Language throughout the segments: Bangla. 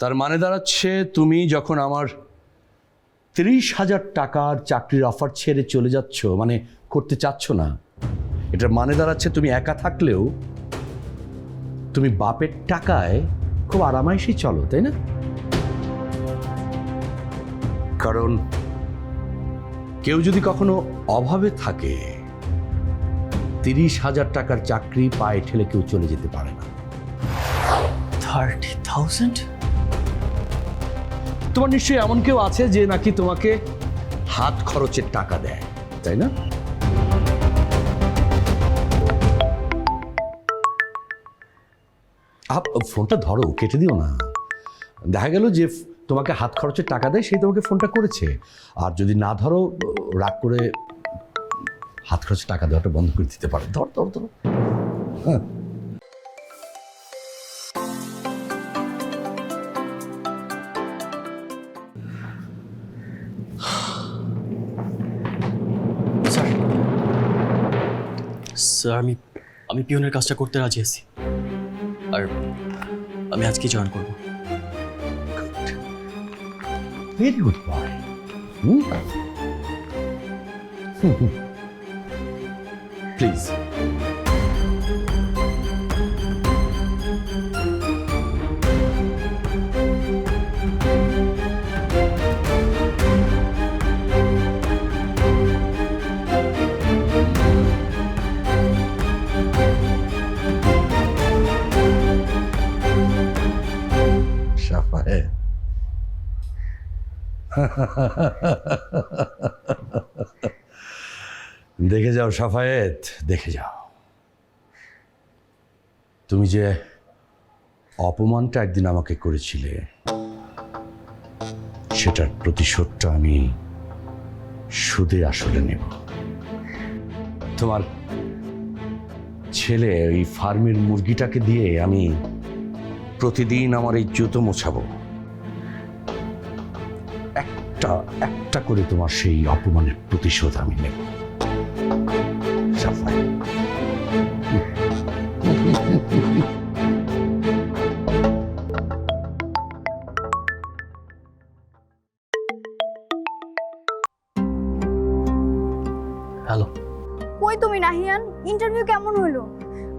তার মানে দাঁড়াচ্ছে তুমি যখন আমার 30,000 টাকার চাকরির অফার ছেড়ে চলে যাচ্ছ, মানে করতে চাচ্ছ না, এটার মানে দাঁড়াচ্ছে তুমি একা থাকলেও তুমি বাপের টাকায় খুব আরামাইশেই চলো, তাই না? কারণ কেউ যদি কখনো অভাবে থাকে 30,000 টাকার চাকরি পায়ে ঠেলে কেউ চলে যেতে পারে না। 30,000? তোমার নিশ্চয়ই এমন কেউ আছে যে নাকি তোমাকে হাত খরচের টাকা দেয়, তাই না? ফোনটা ধরো, কেটে দিও না। দেখা গেল যে তোমাকে হাত খরচের টাকা দেয়, সেই তোমাকে ফোনটা করেছে। আর যদি না ধরো, রাগ করে হাত খরচের টাকা দেওয়াটা বন্ধ করে দিতে পারে। ধর ধর ধর। হ্যাঁ, স্যার আমি পিয়নের কাজটা করতে রাজি আছি, আর আমি আজকে জয়েন করব। Very good boy. Please. Shafayet, দেখে যাও শাফায়েত, দেখে যাও। তুমি যে অপমানটা একদিন আমাকে করেছিলে, সেটার প্রতিশোধটা আমি সুদে আসলে নেব। তোমার ছেলে ওই ফার্মের মুরগিটাকে দিয়ে আমি প্রতিদিন আমার এই জুতো মোছাবো। একটা একটা করে তোমার সেই অপমানের প্রতিশোধ আমি নেব। শাফায়েত, হ্যালো। কই তুমি নাহিয়ান? ইন্টারভিউ কেমন হলো?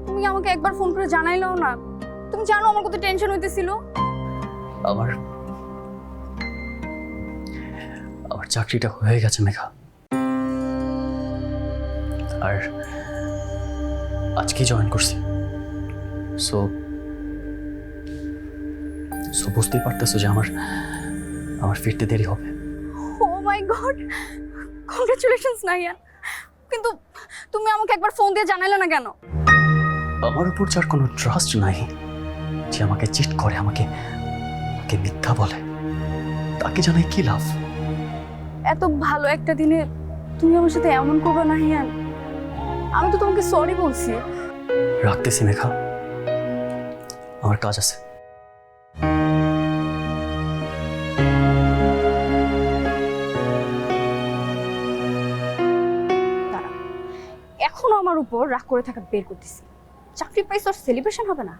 তুমি আমাকে একবার ফোন করে জানাইলাও না। তুমি জানো আমার কত টেনশন হইতেছিল। আমার চাকরিটা হয়ে গেছে মেঘা, আর আজকে জয়েন করছি। সো বুঝতেই পারতেছো যে আমার ফিরতে দেরি হবে। ও মাই গড, কংগ্রাচুলেশনস নাহিয়ান। কিন্তু তুমি আমাকে একবার ফোন দিয়ে জানাইলে না কেন? আমার উপর যার কোনো ট্রাস্ট নাই, যে আমাকে চিট করে, আমাকে মিথ্যা বলে, তাকে জানাই কি লাভ? এত ভালো একটা দিনে তুমি আমার সাথে এমন করবে নাহিয়ান? আমি তো তোমাকে সরি বলছি। রাখতেছি মেঘা, আমার কাজ আছে। এখনো আমার উপর রাগ করে থাকা বের করতেছি। চাকরি পাইছো, সেলিব্রেশন হবে না?